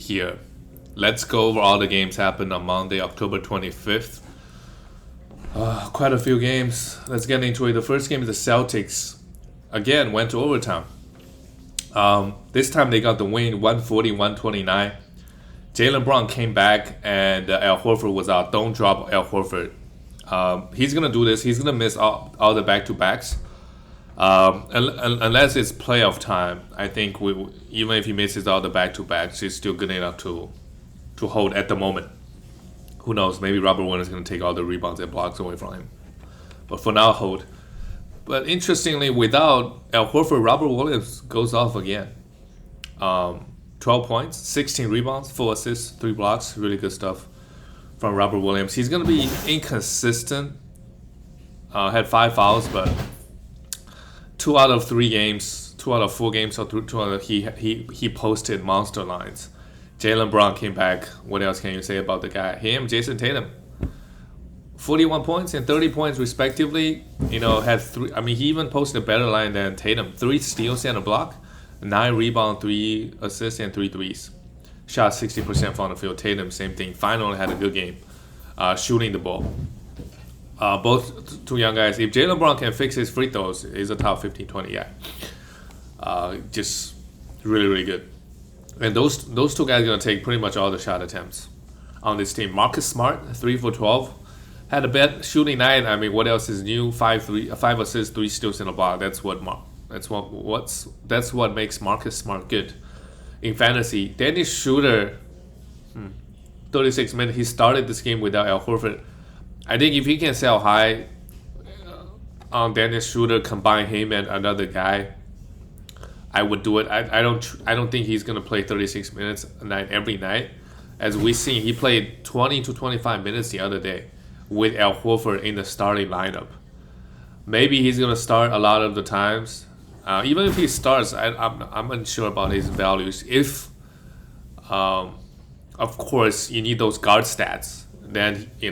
here. Let's go over all the games happened on Monday, October 25th. Quite a few games. Let's get into it. The first game is the Celtics. Again, went to overtime. This time they got the win, 140-129. Jaylen Brown came back and Al Horford was out. Don't drop Al Horford. He's going to do this. He's going to miss all the back-to-backs. Unless it's playoff time, I think even if he misses all the back-to-backs, he's still good enough to hold at the moment. Who knows? Maybe Robert Williams is going to take all the rebounds and blocks away from him. But for now, hold. But interestingly, without Al Horford, Robert Williams goes off again. 12 points, 16 rebounds, 4 assists, 3 blocks. Really good stuff from Robert Williams. He's going to be inconsistent. Had 5 fouls, but 2 out of 3 games, 2 out of 4 games, so 2 out of he posted monster lines. Jaylen Brown came back. What else can you say about the guy? Him, Jason Tatum. 41 points and 30 points respectively. Had 3. I mean, he even posted a better line than Tatum. 3 steals and a block, 9 rebounds, 3 assists, and 3 threes. Shot 60% from the field. Tatum, same thing. Finally had a good game, shooting the ball. Both 2 young guys. If Jaylen Brown can fix his free throws, he's a top 15-20 guy. Just really, really good. And those 2 guys are going to take pretty much all the shot attempts on this team. Marcus Smart, 3 for 12. Had a bad shooting night. I mean, what else is new? 5 assists, 3 steals in a block. That's what makes Marcus Smart good in fantasy. Dennis Schroeder, 36 minutes. He started this game without Al Horford. I think if he can sell high on Dennis Schroeder, combine him and another guy, I would do it. I don't think he's gonna play 36 minutes a night every night. As we see, he played 20 to 25 minutes the other day with Al Horford in the starting lineup. Maybe he's gonna start a lot of the times. Even if he starts, I'm unsure about his values. If, of course, you need those guard stats, then you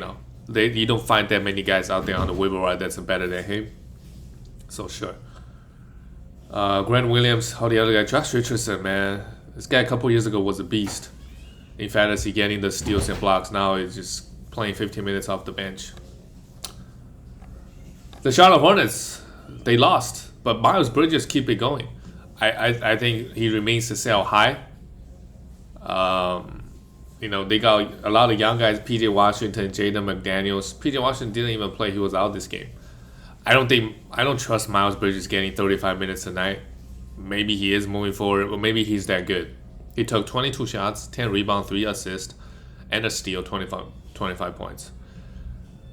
don't find that many guys out there on the waiver wire that's better than him. So sure. Grant Williams, how the other guy, Josh Richardson, man. This guy a couple years ago was a beast in fantasy, getting the steals and blocks. Now he's just playing 15 minutes off the bench. The Charlotte Hornets, they lost, but Miles Bridges keep it going. I think he remains to sell high. They got a lot of young guys, P.J. Washington, Jaden McDaniels. P.J. Washington didn't even play. He was out this game. I don't trust Miles Bridges getting 35 minutes a night. Maybe he is moving forward, but maybe he's that good. He took 22 shots, 10 rebounds, 3 assists, and a steal, 25 points.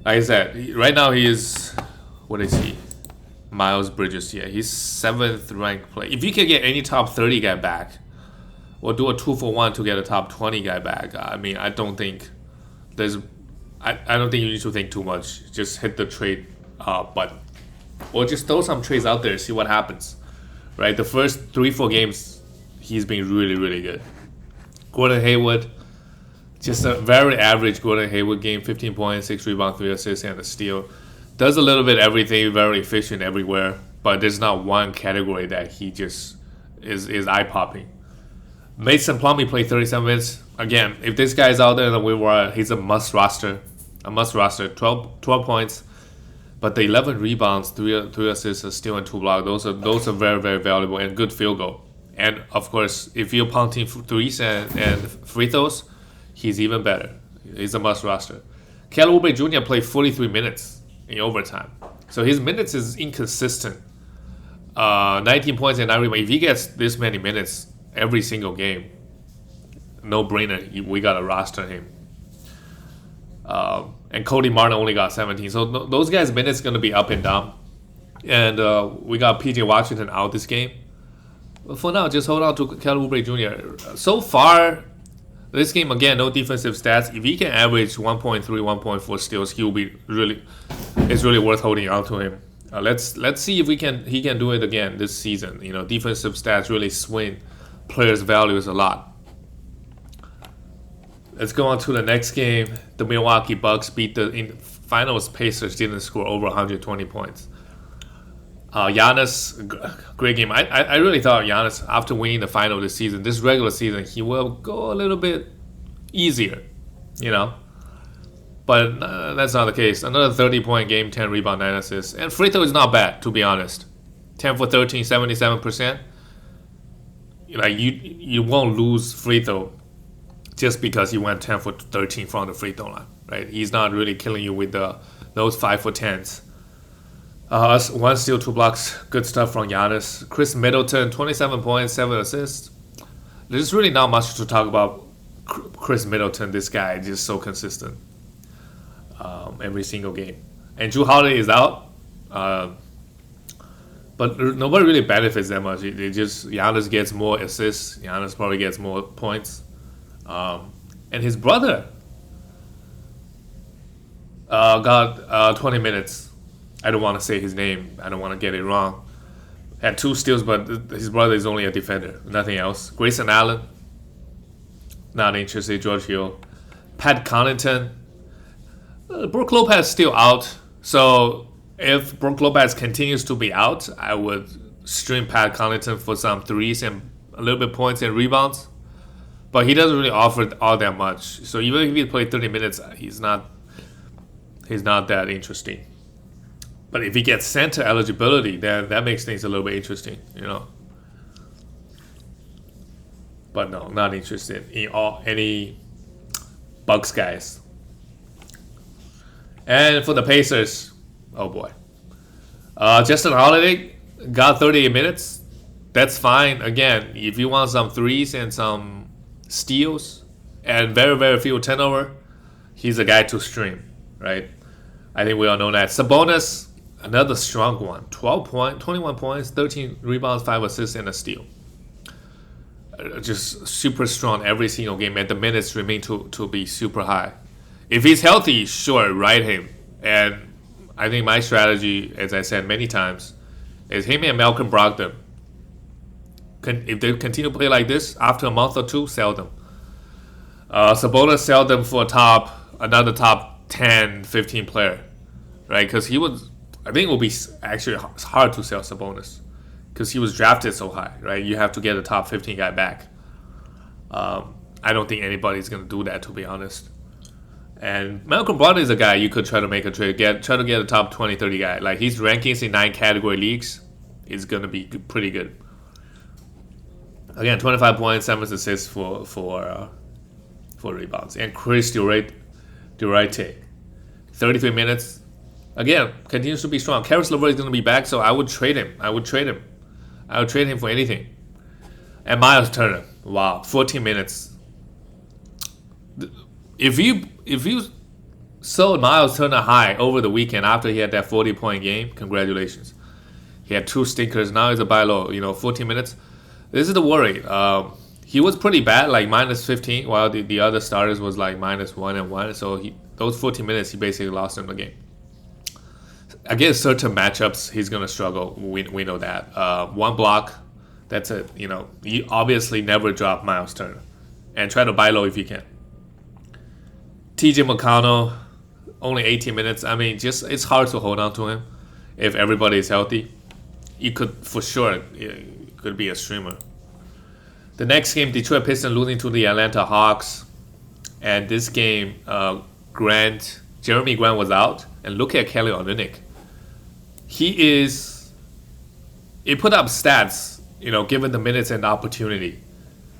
Like I said, right now he is, what is he? Miles Bridges, yeah. He's 7th ranked player. If you can get any top 30 guy back, or do a 2-for-1 to get a top 20 guy back, I mean, I don't think you need to think too much. Just hit the trade button. Or just throw some trades out there, see what happens. Right? The first 3-4 games, he's been really, really good. Gordon Hayward, just a very average Gordon Hayward game, 15 points, 6 rebounds, 3 assists, and a steal. Does a little bit everything, very efficient everywhere, but there's not one category that he just is eye-popping. Mason Plumlee played 37 minutes. Again, if this guy's out there in the waiver, he's a must roster. 12 points. But the 11 rebounds, 3 assists, a steal, and 2 blocks, those are very, very valuable and good field goal. And of course, if you're punting threes and free throws, he's even better. He's a must roster. Kelly Oubre Jr. played 43 minutes in overtime, so his minutes is inconsistent. 19 points and 9 rebounds. If he gets this many minutes every single game, no brainer. We gotta roster him. And Cody Martin only got 17. So those guys' minutes going to be up and down. And we got P.J. Washington out this game. But for now, just hold on to Kelly Oubre Jr. So far, this game, again, no defensive stats. If he can average 1.3, 1.4 steals, it's really worth holding on to him. Let's see if he can do it again this season. Defensive stats really swing players' values a lot. Let's go on to the next game. The Milwaukee Bucks beat the finals Pacers, didn't score over 120 points. Giannis, great game. I really thought Giannis, after winning the final this season, this regular season, he will go a little bit easier, you know. But that's not the case. Another 30-point game, 10 rebound, 9 assists. And free throw is not bad, to be honest. 10 for 13, 77%. Like, you won't lose free throw just because he went 10 for 13 from the free throw line, right? He's not really killing you with those 5 for 10s. 1 steal, 2 blocks. Good stuff from Giannis. Chris Middleton, 27 points, 7 assists. There's really not much to talk about Chris Middleton. This guy is just so consistent every single game. And Jrue Holiday is out. But nobody really benefits that much. Giannis gets more assists. Giannis probably gets more points. And his brother got 20 minutes. I don't want to say his name. I don't want to get it wrong. Had 2 steals, but his brother is only a defender. Nothing else. Grayson Allen, not interested. George Hill. Pat Connaughton. Brook Lopez still out. So if Brook Lopez continues to be out, I would stream Pat Connaughton for some threes and a little bit points and rebounds. But he doesn't really offer all that much. So even if he plays 30 minutes, he's not that interesting. But if he gets center eligibility, then that makes things a little bit interesting, you know. But no, not interested in any Bucks guys. And for the Pacers, oh boy. Justin Holiday got 38 minutes. That's fine. Again, if you want some threes and some steals and very, very few turnover, he's a guy to stream, right? I think we all know that. Sabonis, another strong one. 21 points, 13 rebounds, 5 assists, and a steal. Just super strong every single game, and the minutes remain to be super high. If he's healthy, sure, ride him. And I think my strategy, as I said many times, is him and Malcolm Brogdon. If they continue to play like this, after a month or 2, sell them. Sabonis, sell them for another top 10, 15 player, right? Because I think it will be actually hard to sell Sabonis because he was drafted so high, right? You have to get a top 15 guy back. I don't think anybody's going to do that, to be honest. And Malcolm Brogdon is a guy you could try to make a trade, try to get a top 20, 30 guy. Like, his rankings in 9 category leagues is going to be pretty good. Again, 25 points, 7 assists for rebounds. And Chris Durant, 33 minutes. Again, continues to be strong. Karis LeVert is going to be back, so I would trade him. I would trade him for anything. And Miles Turner, wow, 14 minutes. If you sold Miles Turner high over the weekend after he had that 40-point game, congratulations. He had 2 stinkers. Now he's a buy low. 14 minutes. This is the worry. He was pretty bad, like minus 15, while the other starters was like minus 1 and 1. So those 14 minutes, he basically lost him the game. Against certain matchups, he's going to struggle. We know that. 1 block, that's it. You obviously never drop Miles Turner. And try to buy low if you can. TJ McConnell, only 18 minutes. I mean, it's hard to hold on to him if everybody is healthy. You could, for sure, could be a streamer. The next game, Detroit Pistons losing to the Atlanta Hawks. And this game, Jeremy Grant was out. And look at Kelly Olynyk. He put up stats, given the minutes and the opportunity.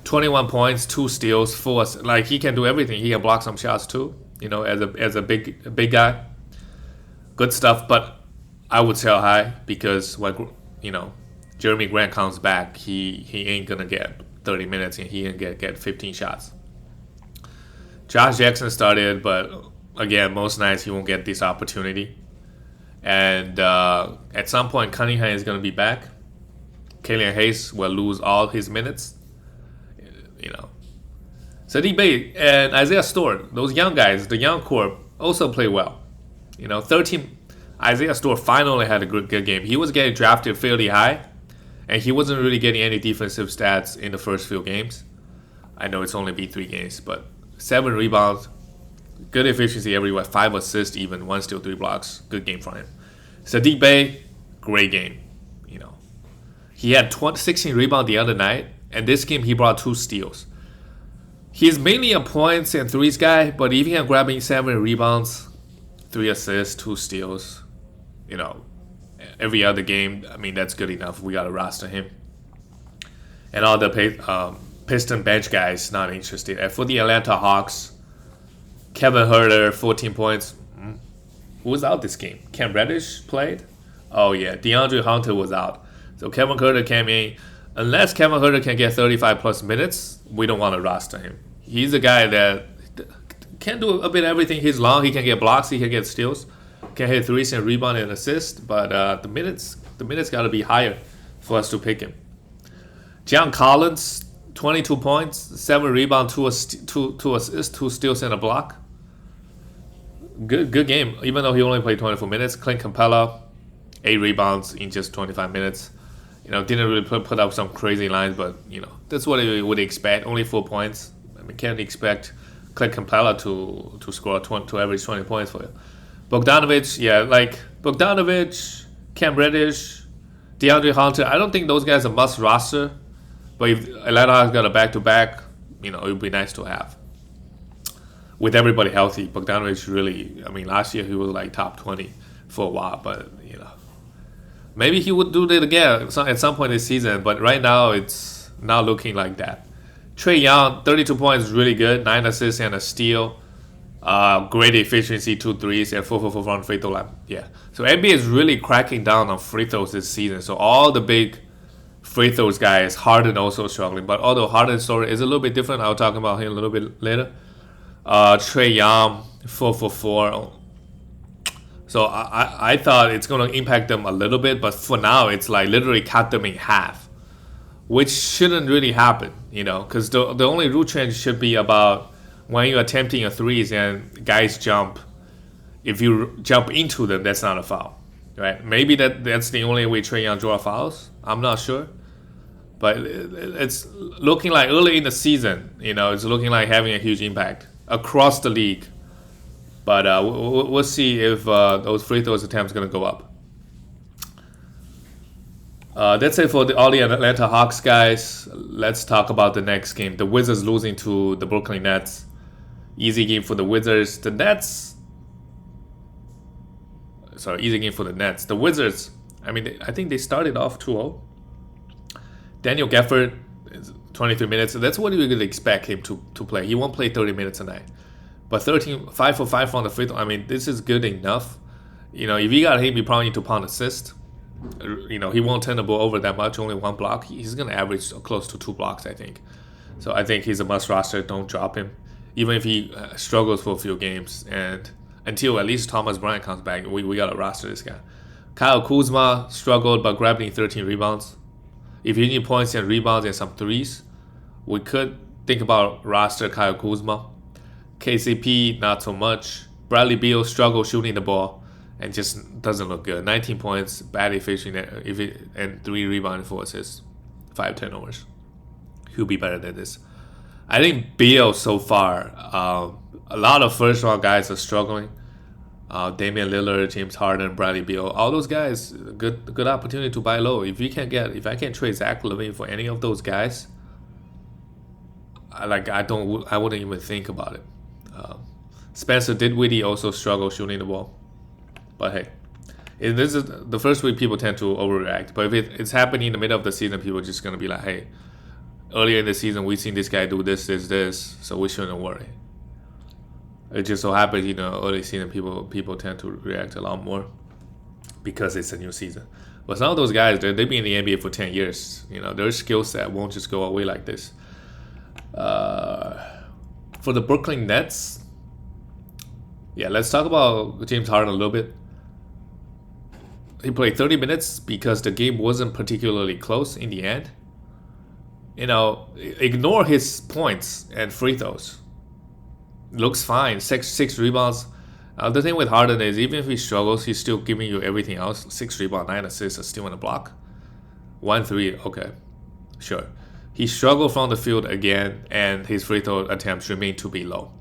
21 points, 2 steals, 4. Like, he can do everything. He can block some shots too, as a big guy. Good stuff, but I would sell high because when Jeremy Grant comes back, he ain't gonna get 30 minutes and he ain't get 15 shots. Josh Jackson started, but again, most nights he won't get this opportunity. And at some point, Cunningham is gonna be back. Killian Hayes will lose all his minutes. Saddiq Bey and Isaiah Stewart, those young guys, the young core, also play well. 13. Isaiah Stewart finally had a good game. He was getting drafted fairly high, and he wasn't really getting any defensive stats in the first few games. I know it's only been 3 games, but 7 rebounds, good efficiency everywhere, 5 assists, even 1 steal, 3 blocks. Good game for him. Saddiq Bey, great game. He had 16 rebounds the other night, and this game he brought 2 steals. He's mainly a points and threes guy, but if he can grab 7 rebounds, 3 assists, 2 steals, every other game, I mean, that's good enough. We got to roster him. And all the Piston bench guys not interested. And for the Atlanta Hawks, Kevin Huerter, 14 points. Who was out this game? Cam Reddish played? Oh, yeah. DeAndre Hunter was out. So Kevin Huerter came in. Unless Kevin Huerter can get 35-plus minutes, we don't want to roster him. He's a guy that can do a bit of everything. He's long. He can get blocks. He can get steals. Can hit threes and rebound and assist. But the minutes got to be higher for us to pick him. John Collins, 22 points, 7 rebounds, 2 assists, 2 steals, and a block. Good game, even though he only played 24 minutes. Clint Capella, 8 rebounds in just 25 minutes. Didn't really put up some crazy lines, but, that's what you would expect. Only 4 points. I mean, can't expect Clint Capella to score to average 20 points for you. Bogdanovic, Bogdanovic, Cam Reddish, DeAndre Hunter. I don't think those guys are must roster. But if Atlanta has got a back-to-back, it would be nice to have. With everybody healthy, Bogdanovic really, last year he was like top 20 for a while. But, maybe he would do that again at some point this season. But right now, it's not looking like that. Trae Young, 32 points, really good. 9 assists and a steal. Great efficiency, 2 threes, and 4 from free throw line. Yeah. So NBA is really cracking down on free throws this season. So all the big free throws guys, Harden also struggling. But although Harden's story is a little bit different, I'll talk about him a little bit later. Trae Young, 4 for 4. So I thought it's going to impact them a little bit, but for now it's like literally cut them in half, which shouldn't really happen, because the only rule change should be about when you're attempting a threes and guys jump. If you jump into them, that's not a foul, right? Maybe that's the only way Trae Young draw fouls. I'm not sure. But it's looking like early in the season, it's looking like having a huge impact across the league. But we'll see if those free throws attempts going to go up. That's it for all the Atlanta Hawks guys. Let's talk about the next game. The Wizards losing to the Brooklyn Nets. Easy game for the Wizards. The Nets. Sorry, easy game for the Nets. The Wizards, I think they started off 2-0. Daniel Gafford, 23 minutes. That's what we could expect him to play. He won't play 30 minutes a night. But 5 for 5 from the free throw. This is good enough. If you got him, you probably need to pound assist. He won't turn the ball over that much, only 1 block. He's going to average close to 2 blocks, I think. So I think he's a must roster. Don't drop him. Even if he struggles for a few games. And until at least Thomas Bryant comes back, we got to roster this guy. Kyle Kuzma struggled, but grabbing 13 rebounds. If you need points and rebounds and some threes, we could think about roster Kyle Kuzma. KCP, not so much. Bradley Beal struggled shooting the ball and just doesn't look good. 19 points, bad efficiency, and 3 rebounds, 4 assists, 5 turnovers. He'll be better than this. I think Beal so far, a lot of first-round guys are struggling. Damian Lillard, James Harden, Bradley Beal, all those guys, good opportunity to buy low. If I can't trade Zach LaVine for any of those guys, I wouldn't even think about it. Spencer Dinwiddie also struggled shooting the ball, but hey, this is the first week people tend to overreact. But if it's happening in the middle of the season, people are just gonna be like, hey, earlier in the season we seen this guy do this, so we shouldn't worry. It just so happens, early season people tend to react a lot more because it's a new season. But some of those guys, they've been in the NBA for 10 years. Their skill set won't just go away like this. For the Brooklyn Nets, let's talk about James Harden a little bit. He played 30 minutes because the game wasn't particularly close in the end. Ignore his points and free throws. Looks fine. 6 rebounds. The thing with Harden is even if he struggles, he's still giving you everything else. 6 rebounds, 9 assists, a steal and a block. 1 3, okay, sure. He struggled from the field again, and his free throw attempts remain to be low.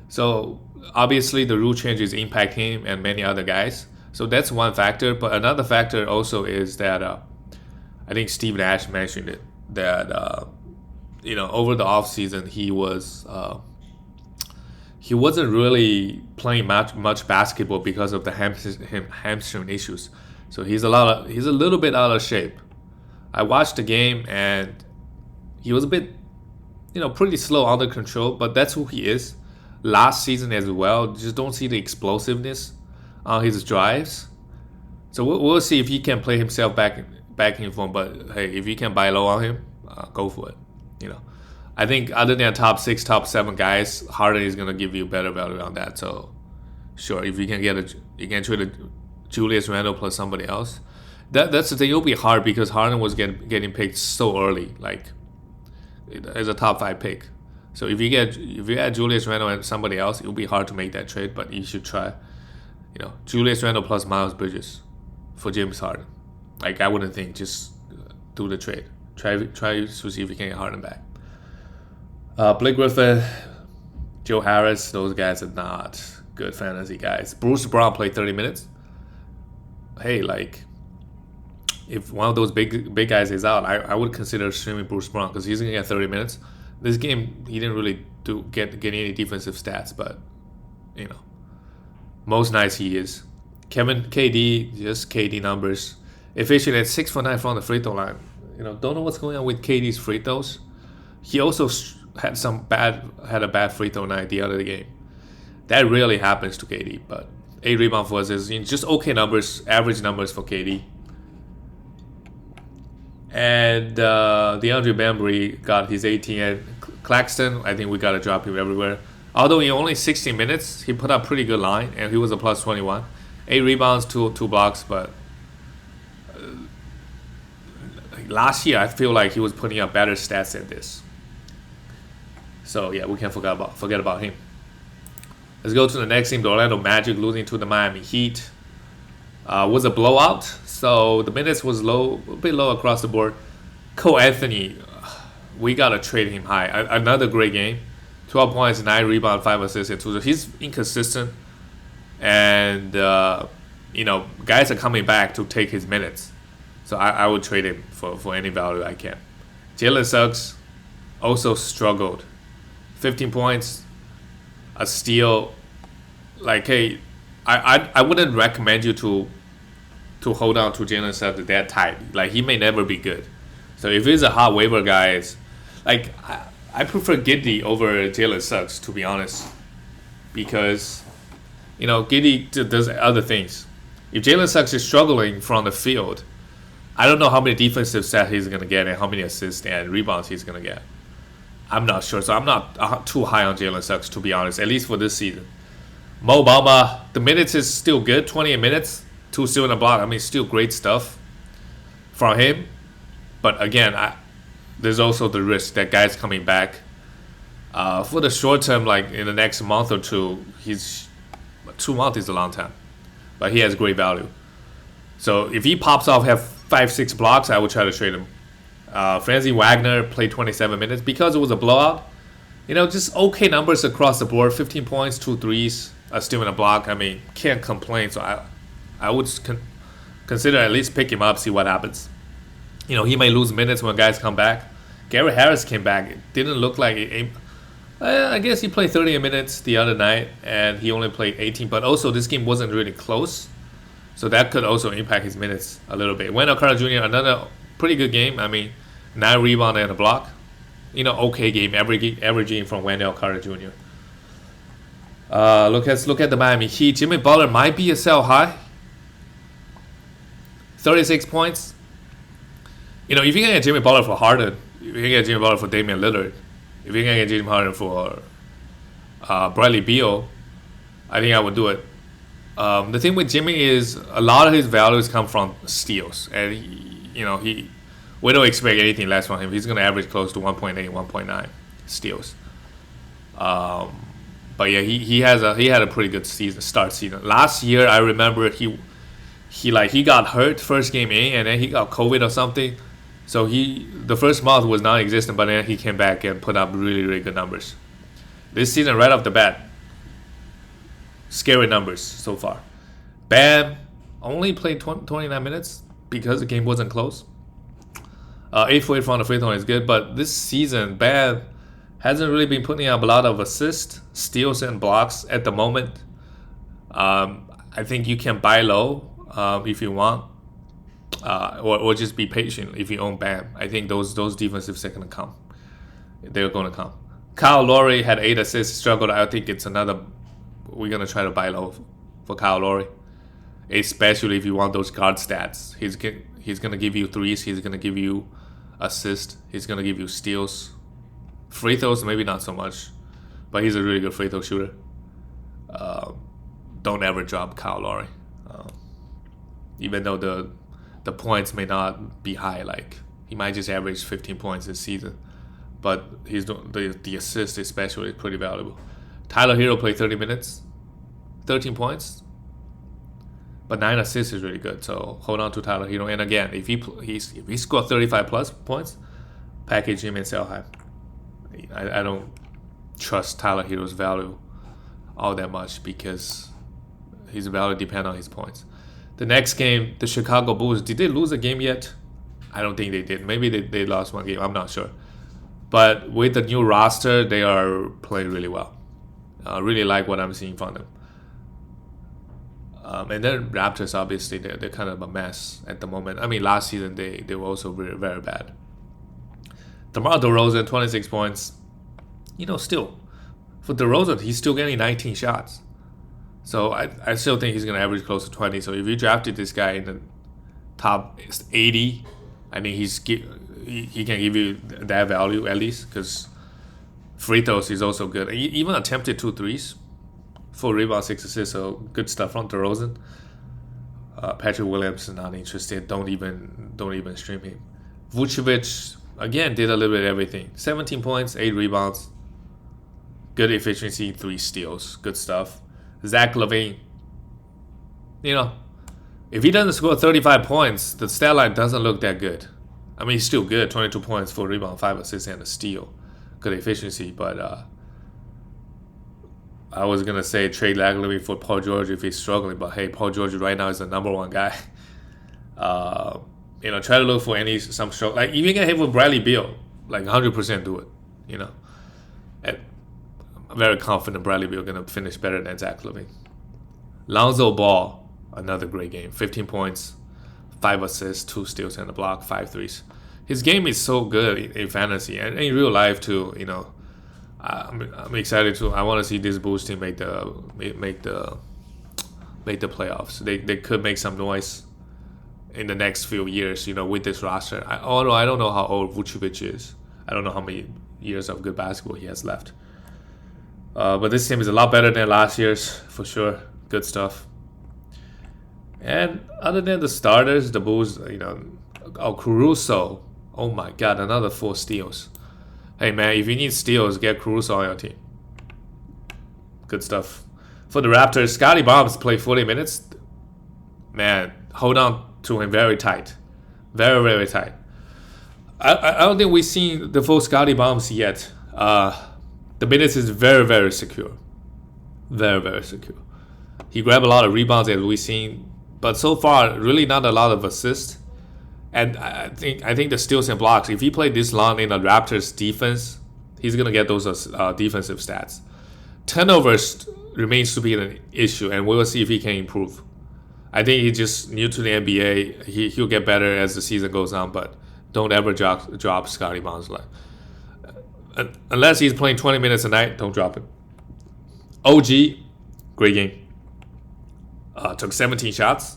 So obviously the rule changes impact him and many other guys. So that's one factor. But another factor also is that I think Steve Nash mentioned it that over the offseason he wasn't really playing much basketball because of the hamstring issues. So he's a little bit out of shape. I watched the game and he was a bit pretty slow, under control, but that's who he is. Last season as well, just don't see the explosiveness on his drives. So we'll see if he can play himself back in form. But hey, if you can buy low on him, go for it. I think other than top 6, top 7 guys, Harden is gonna give you better value on that. So sure, if you can trade a Julius Randle plus somebody else. That's the thing. It'll be hard because Harden was getting picked so early, like as a top 5 pick. So if you add Julius Randle and somebody else, it'll be hard to make that trade. But you should try, Julius Randle plus Miles Bridges for James Harden. Like I wouldn't think, just do the trade. Try to see if you can get Harden back. Blake Griffin, Joe Harris, those guys are not good fantasy guys. Bruce Brown played 30 minutes. Hey, like, if one of those big guys is out, I would consider streaming Bruce Brown because he's going to get 30 minutes. This game, he didn't really get any defensive stats, but, most nights he is. KD, just KD numbers. Efficient at 6 for 9 from the free throw line. Don't know what's going on with KD's free throws. He also had a bad free throw night the other game. That rarely happens to KD, but 8 rebounds for us is just okay numbers, average numbers for KD. And DeAndre Bembry got his 18, and Claxton, I think we got to drop him everywhere. Although in only 16 minutes, he put up pretty good line, and he was a plus 21. 8 rebounds, 2 blocks, but last year I feel like he was putting up better stats than this. So yeah, we can't forget about him. Let's go to the next team, the Orlando Magic losing to the Miami Heat. Was a blowout, so the minutes was a bit low across the board. Cole Anthony, we gotta trade him high. Another great game, 12 points, 9 rebounds, 5 assists, and 2. So he's inconsistent, and guys are coming back to take his minutes. So I would trade him for any value I can. Jalen Suggs also struggled. 15 points, a steal. Like, hey, I wouldn't recommend you to hold on to Jalen Suggs that tight. Like, he may never be good. So if he's a hot waiver guy, like I prefer Giddey over Jalen Suggs, to be honest, because Giddey does other things. If Jalen Suggs is struggling from the field, I don't know how many defensive stats he's gonna get and how many assists and rebounds he's gonna get. I'm not sure, so I'm not too high on Jalen Suggs, to be honest, at least for this season. Mo Bamba, the minutes is still good, 28 minutes, 2 steals and a block. I mean, still great stuff from him. But again, there's also the risk that guy's coming back. For the short term, like in the next month or two, 2 months is a long time, but he has great value. So if he pops off, have 5-6 blocks, I would try to trade him. Franzi Wagner played 27 minutes because it was a blowout. Just okay numbers across the board. 15 points, 2 threes, a steal and a block. I mean, can't complain. So I would consider at least pick him up, see what happens. He may lose minutes when guys come back. Gary Harris came back. It didn't look like it. I guess he played 30 minutes the other night, and he only played 18. But also, this game wasn't really close, so that could also impact his minutes a little bit. Wendell Carter Jr., another pretty good game. I mean, 9 rebounds and a block. Okay game, averaging from Wendell Carter Jr. Let's look at the Miami Heat. Jimmy Butler might be a sell high. 36 points. If you can get Jimmy Butler for Harden, if you can get Jimmy Butler for Damian Lillard, if you can get Jimmy Harden for Bradley Beal, I think I would do it. The thing with Jimmy is a lot of his values come from steals, and we don't expect anything less from him. He's going to average close to 1.8, 1.9 steals. But yeah, he had a pretty good start season. Last year, I remember he got hurt first game in, and then he got COVID or something. So the first month was non-existent, but then he came back and put up really, really good numbers. This season, right off the bat, scary numbers so far. Bam only played 29 minutes because the game wasn't close. 8 for 8 from the free throw is good, but this season, Bam hasn't really been putting up a lot of assists, steals, and blocks at the moment. I think you can buy low if you want, or just be patient if you own Bam. I think those defensives are going to come. They're going to come. Kyle Lowry had 8 assists, struggled. I think it's another. We're going to try to buy low for Kyle Lowry, especially if you want those guard stats. He's going to give you threes. He's going to give you assists. He's going to give you steals. Free throws, maybe not so much, but he's a really good free throw shooter. Don't ever drop Kyle Lowry, even though the points may not be high. Like he might just average 15 points this season, but the assist especially is pretty valuable. Tyler Hero played 30 minutes, 13 points, but 9 assists is really good. So hold on to Tyler Hero. And again, if he scored 35 plus points, package him and sell high. I don't trust Tyler Hero's value all that much because his value depends on his points. The next game, the Chicago Bulls, did they lose a game yet? I don't think they did. Maybe they lost one game. I'm not sure. But with the new roster, they are playing really well. I really like what I'm seeing from them. And then Raptors, obviously, they're kind of a mess at the moment. I mean, last season, they were also very, very bad. DeMar DeRozan, 26 points. Still, for DeRozan, he's still getting 19 shots. So I still think he's going to average close to 20. So if you drafted this guy in the top 80, I think he can give you that value at least because free throws is also good. He even attempted 2 threes, 4 rebounds, 6 assists. So good stuff from DeRozan. Patrick Williams is not interested. Don't even stream him. Vucevic again did a little bit of everything. 17 points, 8 rebounds, good efficiency, 3 steals. Good stuff. Zach LaVine, if he doesn't score 35 points, the stat line doesn't look that good. I mean, he's still good. 22 points, 4 rebounds, 5 assists, and a steal. Good efficiency, but I was going to say trade Zach LaVine for Paul George if he's struggling, but hey, Paul George right now is the number 1 guy. Try to look for some struggle. Like, if you get hit with Bradley Beal, like 100% do it, I'm very confident Bradley Beal going to finish better than Zach LaVine. Lonzo Ball, another great game. 15 points, 5 assists, 2 steals and a block, 5 threes. His game is so good in fantasy and in real life too. I'm excited to. I want to see this Bulls team make the playoffs. They could make some noise in the next few years. With this roster. Although I don't know how old Vucevic is. I don't know how many years of good basketball he has left. But this team is a lot better than last year's, for sure. Good stuff. And other than the starters, the Bulls, Caruso. Oh my God, another 4 steals. Hey man, if you need steals, get Caruso on your team. Good stuff. For the Raptors, Scotty Barnes played 40 minutes. Man, hold on to him very tight. Very, very tight. I don't think we've seen the full Scotty Barnes yet. The minutes is very, very secure. Very, very secure. He grabbed a lot of rebounds as we've seen, but so far, really not a lot of assists. And I think the steals and blocks, if he played this long in the Raptors defense, he's going to get those defensive stats. Turnovers remains to be an issue, and we'll see if he can improve. I think he's just new to the NBA. He'll get better as the season goes on, but don't ever drop Scotty Barnes. Unless he's playing 20 minutes a night, don't drop him. OG, great game. Took 17 shots.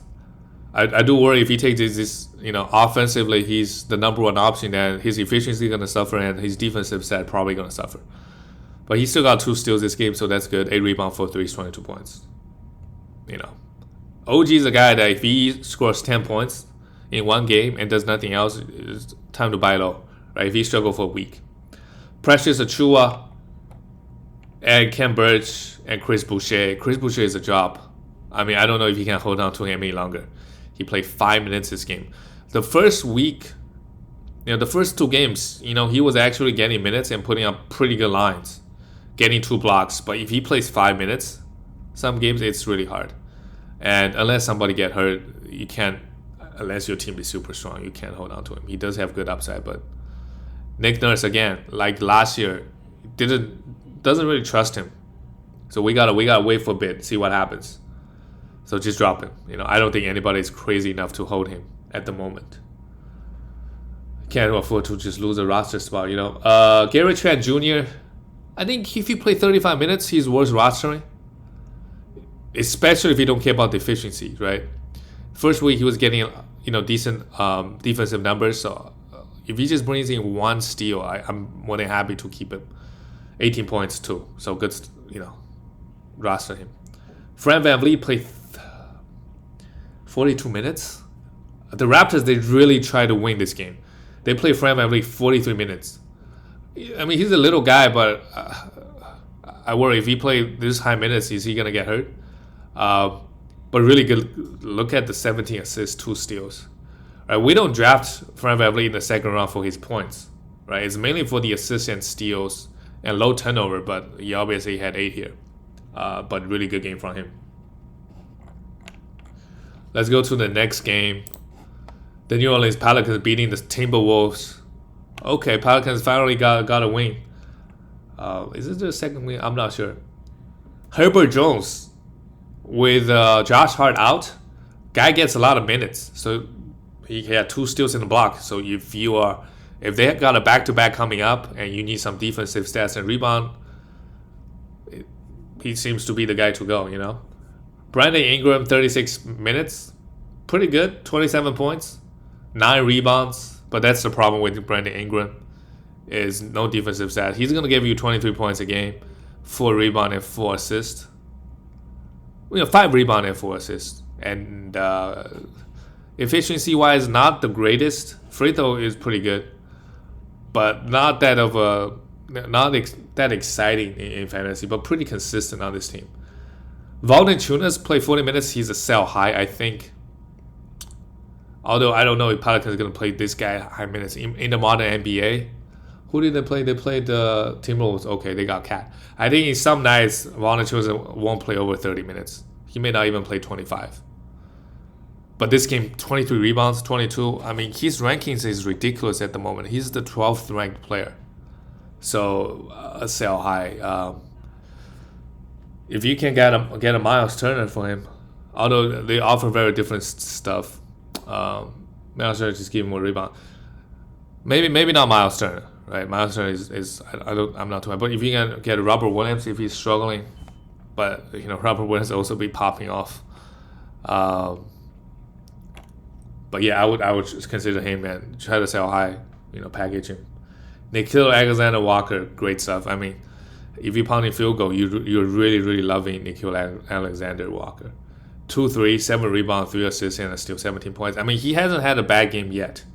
I do worry if he takes this, offensively, he's the number 1 option, and his efficiency is going to suffer, and his defensive side probably going to suffer. But he still got 2 steals this game, so that's good. 8 rebounds, 4 threes, 22 points. OG is a guy that if he scores 10 points in one game and does nothing else, it's time to buy low, right? If he struggles for a week. Precious Achiuwa and Ken Burch and Chris Boucher. Chris Boucher is a job. I mean, I don't know if he can hold on to him any longer. He played 5 minutes this game. The first week, the first 2 games, he was actually getting minutes and putting up pretty good lines, getting 2 blocks. But if he plays 5 minutes, some games it's really hard. And unless somebody get hurt, you can't. unless your team is super strong, you can't hold on to him. He does have good upside, but Nick Nurse, again, like last year, doesn't really trust him. So we gotta wait for a bit, see what happens. So just drop him. I don't think anybody's crazy enough to hold him at the moment. Can't afford to just lose a roster spot. Gary Trent Jr., I think if you play 35 minutes, he's worth rostering. Especially if you don't care about the efficiency, right? First week he was getting decent defensive numbers. So if he just brings in one steal, I'm more than happy to keep him. 18 points too. So good, roster him. Fred VanVleet played 42 minutes. The Raptors, they really try to win this game. They play Fred VanVleet 43 minutes. I mean, he's a little guy, but I worry if he plays this high minutes, is he gonna get hurt? But really good. Look at the 17 assists, 2 steals. Right, we don't draft Fred VanVleet in the second round for his points. Right, it's mainly for the assists and steals and low turnover. But he obviously had 8 here. But really good game from him. Let's go to the next game. The New Orleans Pelicans beating the Timberwolves. Okay, Pelicans finally got a win. Is it the second win? I'm not sure. Herbert Jones with Josh Hart out. Guy gets a lot of minutes. So he had 2 steals in the block. So if they got a back-to-back coming up and you need some defensive stats and rebound, he seems to be the guy to go, Brandon Ingram, 36 minutes. Pretty good. 27 points. 9 rebounds. But that's the problem with Brandon Ingram. Is no defensive stats. He's going to give you 23 points a game. 4 rebound and 4 assists. 5 rebound and 4 assists. And efficiency-wise, not the greatest. Free throw is pretty good. But not that exciting in fantasy, but pretty consistent on this team. Valanciunas played 40 minutes. He's a sell high, I think. Although I don't know if Pelicans is going to play this guy high minutes. In the modern NBA, who did they play? They played the Timberwolves. Okay, they got Cat. I think in some nights, Valanciunas won't play over 30 minutes. He may not even play 25. But this game, 23 rebounds, 22. I mean, his rankings is ridiculous at the moment. He's the 12th ranked player. So, a sell high. If you can get a Miles Turner for him, although they offer very different stuff, Miles Turner just give him more rebound. Maybe not Miles Turner, right? Miles Turner is I'm not too high. But if you can get Robert Williams, if he's struggling, but Robert Williams also be popping off. But yeah, I would just consider him and try to sell high, package him. Nickeil Alexander-Walker, great stuff. I mean, if you're pounding field goal, you're really, really loving Nickeil Alexander-Walker. 2-3, 7 rebounds, 3 assists, and still 17 points. I mean, he hasn't had a bad game yet.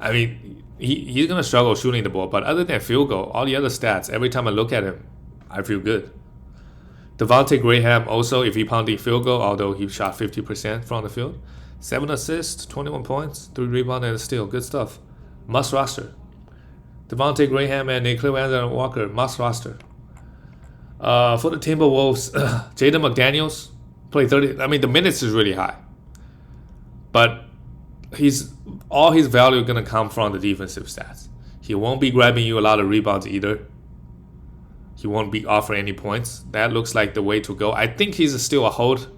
I mean, he's going to struggle shooting the ball, but other than field goal, all the other stats, every time I look at him, I feel good. Devontae Graham also, if he pounded field goal, although he shot 50% from the field, 7 assists, 21 points, 3 rebounds, and a steal. Good stuff. Must roster. Devontae Graham and Nickeil Alexander-Walker, must roster. For the Timberwolves, Jaden McDaniels played 30. I mean, the minutes is really high. But all his value is going to come from the defensive stats. He won't be grabbing you a lot of rebounds either. He won't be offering any points. That looks like the way to go. I think he's still a hold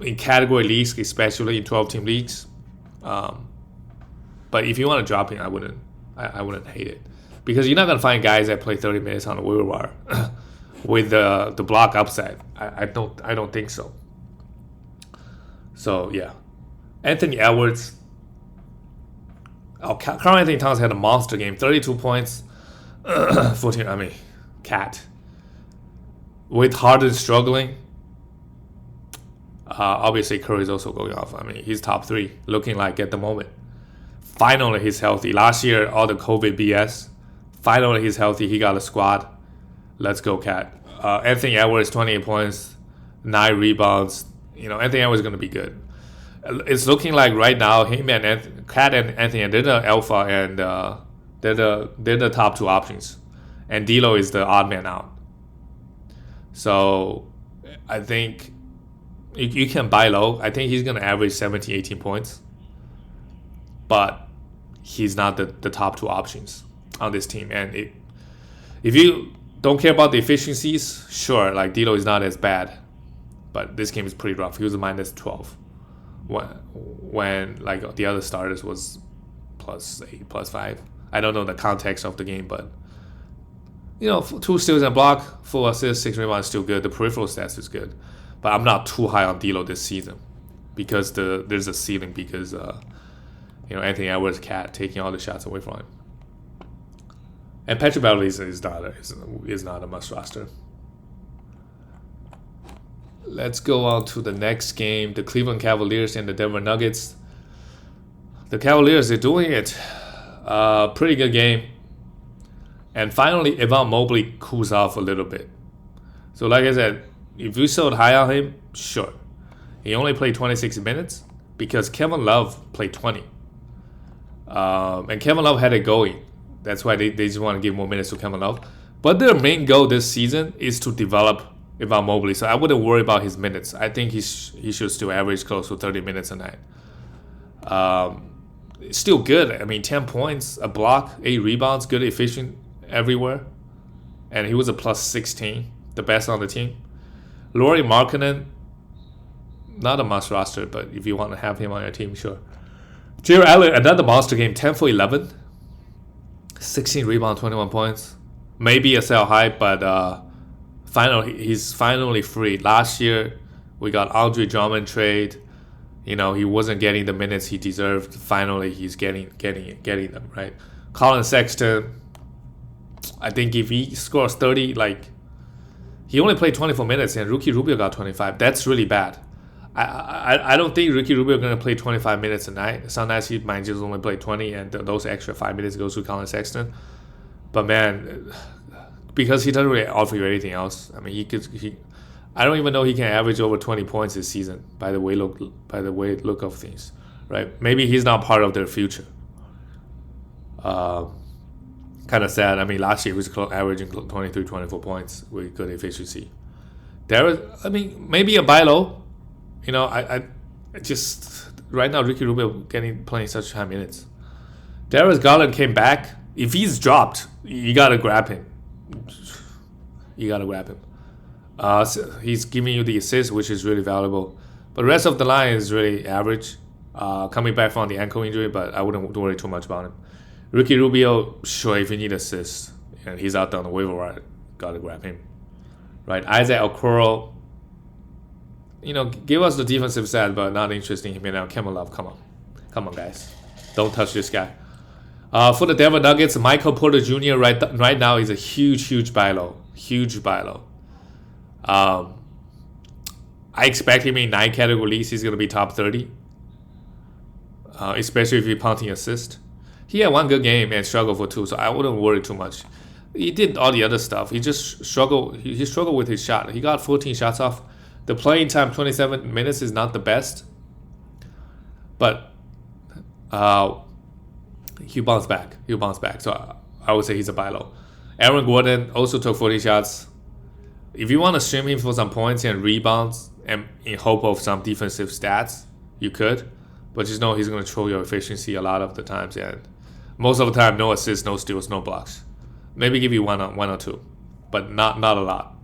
in category leagues, especially in 12-team leagues. But if you want to drop him, I wouldn't hate it, because you're not gonna find guys that play 30 minutes on the waiver wire with the block upside. I don't think so. So yeah, Anthony Edwards. Karl Anthony Towns had a monster game, 32 points, 14. I mean, Cat. With Harden struggling, obviously Curry's also going off. I mean, he's top 3 looking like at the moment. Finally, he's healthy. Last year, all the COVID BS. Finally, he's healthy. He got a squad. Let's go, Cat. Anthony Edwards, 28 points, 9 rebounds. Anthony Edwards is going to be good. It's looking like right now, him and Cat and Anthony, they're the alpha, and they're the top 2 options. And D'Lo is the odd man out. So, I think you can buy low. I think he's going to average 17, 18 points. But he's not the top two options on this team. And if you don't care about the efficiencies, sure, like D'Lo is not as bad. But this game is pretty rough. He was a minus 12. When like the other starters was plus 8, plus 5. I don't know the context of the game, but 2 steals and block, 4 assists, 6 rebounds is still good. The peripheral stats is good, but I'm not too high on D'Lo this season because there's a ceiling because Anthony Edwards' cat taking all the shots away from him, and Patrick Beverley is not a must roster. Let's go on to the next game, the Cleveland Cavaliers and the Denver Nuggets. The Cavaliers are doing it. Pretty good game. And finally, Evan Mobley cools off a little bit. So like I said, if you sold high on him, sure. He only played 26 minutes because Kevin Love played 20. And Kevin Love had it going. That's why they just want to give more minutes to Kevin Love. But their main goal this season is to develop Evan Mobley. So I wouldn't worry about his minutes. I think he should still average close to 30 minutes a night. Still good. I mean, 10 points, a block, 8 rebounds, good, efficient everywhere. And he was a plus 16, the best on the team. Lauri Markkanen, not a must roster, but if you want to have him on your team, sure. Jared Allen, another monster game, 10 for 11. 16 rebounds, 21 points. Maybe a sell high, but he's finally free. Last year, we got Andre Drummond trade. He wasn't getting the minutes he deserved. Finally, he's getting them, right? Colin Sexton, I think if he scores 30, he only played 24 minutes and Ricky Rubio got 25. That's really bad. I don't think Ricky Rubio is going to play 25 minutes a night. Some nights he might just only play 20 and those extra 5 minutes goes to Colin Sexton. But man, because he doesn't really offer you anything else. I mean, I don't even know he can average over 20 points this season by the way look of things, right? Maybe he's not part of their future. Kind of sad. I mean, last year he was averaging 23, 24 points with good efficiency. Maybe a buy low. I just right now Ricky Rubio playing such high minutes. Darius Garland came back. If he's dropped, you gotta grab him. So he's giving you the assist, which is really valuable. But the rest of the line is really average. Coming back from the ankle injury, but I wouldn't worry too much about him. Ricky Rubio, sure, if you need assists, and he's out there on the waiver wire, gotta grab him. Right, Isaac Okoro, give us the defensive side, but not interesting. Now, Kevin Love, come on, guys, don't touch this guy. For the Denver Nuggets, Michael Porter Jr. right now is a huge buy low. I expect him in 9 category leagues. He's gonna be top 30, especially if you're punting assist. He had 1 good game and struggled for 2, so I wouldn't worry too much. He did all the other stuff. He just struggled. He struggled with his shot. He got 14 shots off. The playing time, 27 minutes, is not the best, but he'll bounce back. So I would say he's a buy low. Aaron Gordon also took 40 shots. If you want to stream him for some points and rebounds and in hope of some defensive stats, you could, but just know he's going to throw your efficiency a lot of the times, and most of the time, no assists, no steals, no blocks. Maybe give you one or two, but not a lot.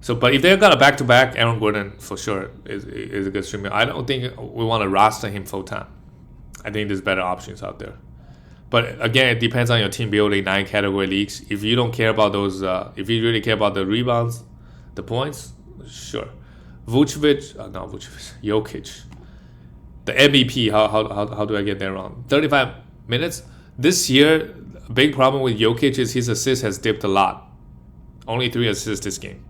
So, but if they've got a back-to-back, Aaron Gordon for sure is a good streamer. I don't think we want to roster him full time. I think there's better options out there. But again, it depends on your team building 9 category leagues. If you don't care about those, if you really care about the rebounds, the points, sure. Jokic, the MVP. How do I get that wrong? 35 minutes this year. A big problem with Jokic is his assist has dipped a lot. Only 3 assists this game.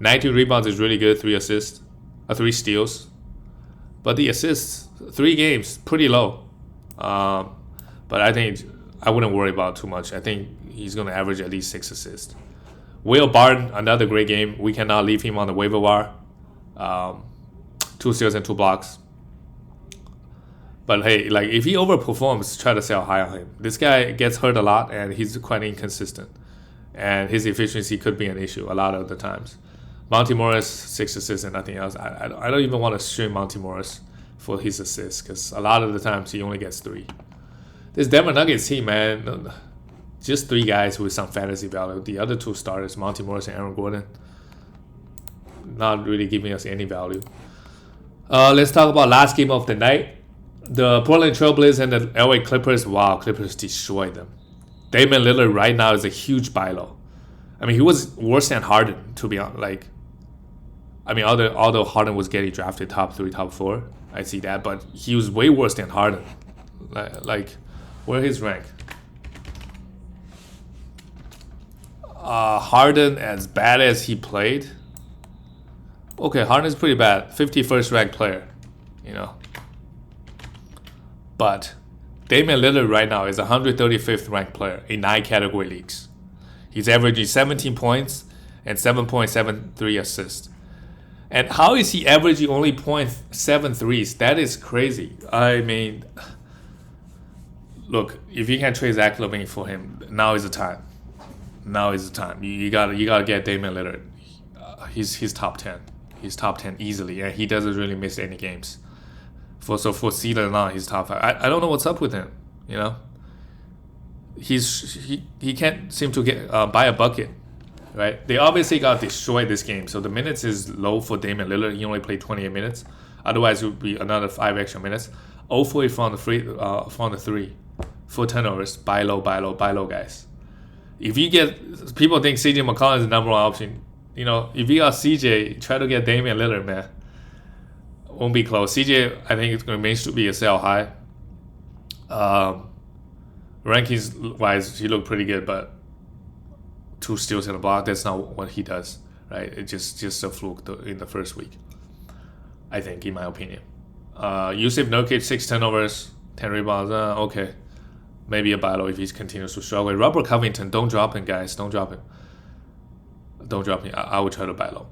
19 rebounds is really good. 3 assists, 3 steals, but the assists 3 games pretty low. But I think I wouldn't worry about too much. I think he's going to average at least 6 assists. Will Barton, another great game. We cannot leave him on the waiver wire. 2 steals and 2 blocks. But hey, if he overperforms, try to sell high on him. This guy gets hurt a lot, and he's quite inconsistent. And his efficiency could be an issue a lot of the times. Monty Morris 6 assists and nothing else. I don't even want to stream Monty Morris for his assists because a lot of the times he only gets 3. This Denver Nuggets team, man, just 3 guys with some fantasy value. The other 2 starters, Monty Morris and Aaron Gordon, not really giving us any value. Let's talk about last game of the night. The Portland Trailblazers and the LA Clippers. Wow, Clippers destroyed them. Damian Lillard right now is a huge buy low. I mean, he was worse than Harden, to be honest. Like, I mean, although Harden was getting drafted top 3, top 4, I see that, but he was way worse than Harden. Like, where's his rank? Harden, as bad as he played. Okay, Harden's pretty bad. 51st ranked player, you know. But Damian Lillard right now is 135th ranked player in 9 category leagues. He's averaging 17 points and 7.73 assists. And how is he averaging only 0.7 threes? That is crazy. I mean, look, if you can trade Zach LaVine for him, now is the time. Now is the time. You gotta get Damian Lillard. He's top 10. He's top 10 easily, and he doesn't really miss any games. For season now, he's top 5. I don't know what's up with him. You know, he can't seem to get buy a bucket, right? They obviously got destroyed this game, so the minutes is low for Damian Lillard. He only played 28 minutes. Otherwise, it would be another 5 extra minutes. 0 for 8 from the 3, 4 turnovers. Buy low, guys. If you get, people think CJ McCollum is the number 1 option. You know, if you got CJ, try to get Damian Lillard, man. Won't be close. CJ, I think it's going to be a sell high. Rankings wise, he looked pretty good, but 2 steals and a block, that's not what he does, right? It's just a fluke in the first week, I think, in my opinion. Yusuf Nurkic, 6 turnovers, 10 rebounds. Okay. Maybe a buy low if he continues to struggle. Robert Covington, don't drop him, guys. Don't drop him. Don't drop him. I will try to buy low.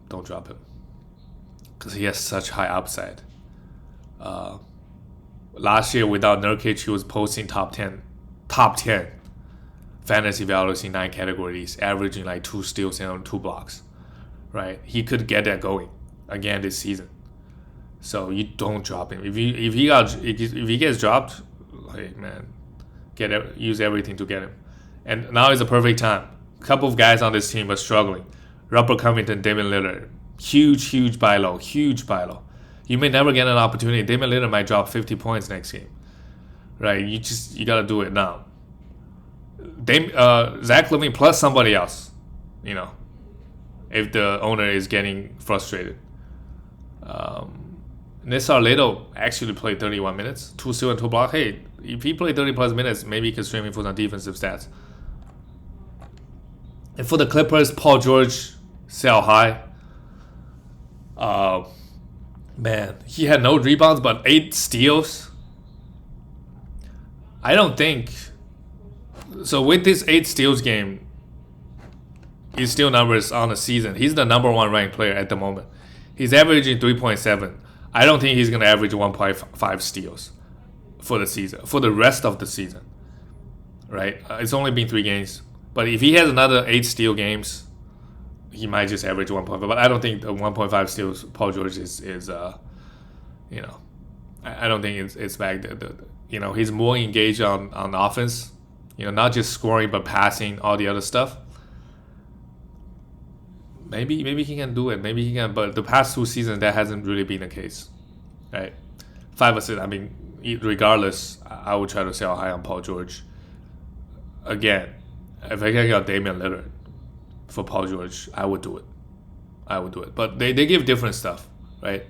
Don't drop him. Because he has such high upside. Last year, without Nurkic, he was posting top 10 fantasy values in 9 categories, averaging like 2 steals and 2 blocks. Right? He could get that going again this season. So you don't drop him. If he gets dropped, hey man, use everything to get him. And now is the perfect time. A couple of guys on this team are struggling. Robert Covington, Damian Lillard, huge buy low. You may never get an opportunity. Damian Lillard might drop 50 points next game, right? You gotta do it now. Zach LaVine plus somebody else, you know, if the owner is getting frustrated. Nessar Little actually played 31 minutes, 2 steals and 2 blocks. Hey, if he played 30 plus minutes, maybe he can stream him for some defensive stats. And for the Clippers, Paul George, sell high. Man, he had no rebounds but 8 steals. I don't think so. With this 8 steals game, his steal numbers on the season, he's the number 1 ranked player at the moment. He's averaging 3.7. I don't think he's going to average 1.5 steals for the season, for the rest of the season, right? It's only been 3 games. But if he has another 8 steal games, he might just average 1.5. But I don't think the 1.5 steals Paul George is you know, I don't think it's back. You know, he's more engaged on offense, you know, not just scoring but passing, all the other stuff. Maybe he can do it. Maybe he can. But the past 2 seasons, that hasn't really been the case, right? 5 assists. I mean, regardless, I would try to sell high on Paul George. Again, if I can get Damian Lillard for Paul George, I would do it. But they give different stuff, right?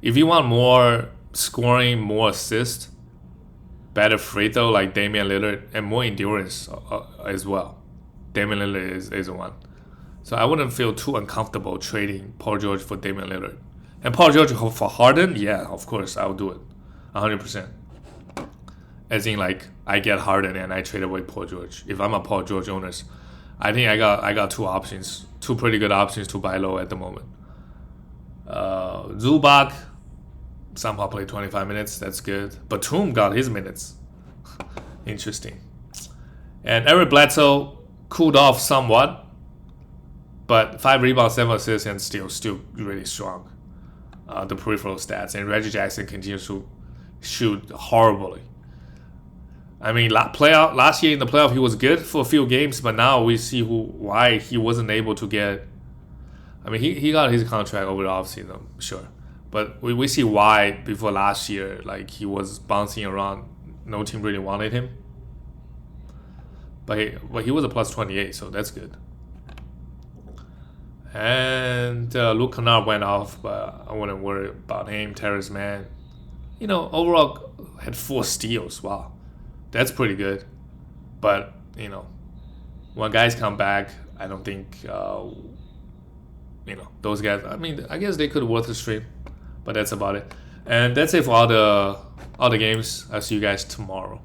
If you want more scoring, more assists, better free throw like Damian Lillard, and more endurance as well, Damian Lillard is the one. So I wouldn't feel too uncomfortable trading Paul George for Damian Lillard. And Paul George for Harden, yeah, of course, I would do it. 100%. As in, like, I get Harden and I trade away Paul George. If I'm a Paul George owner, I think I got 2 options. 2 pretty good options to buy low at the moment. Zubac somehow played 25 minutes. That's good. Batum got his minutes. Interesting. And Eric Bledsoe cooled off somewhat. But 5 rebounds, 7 assists, and still really strong. The peripheral stats, and Reggie Jackson continues to shoot horribly. I mean, last year in the playoff, he was good for a few games, but now we see why he wasn't able to get. I mean, he got his contract over the offseason, sure, but we see why before last year, like he was bouncing around. No team really wanted him, but he was a plus 28, so that's good. And Luke Kennard went off, but I wouldn't worry about him. Terrence Mann, overall had 4 steals. Wow, that's pretty good. But when guys come back, I don't think those guys. I mean, I guess they could worth the stream, but that's about it. And that's it for all the games. I'll see you guys tomorrow.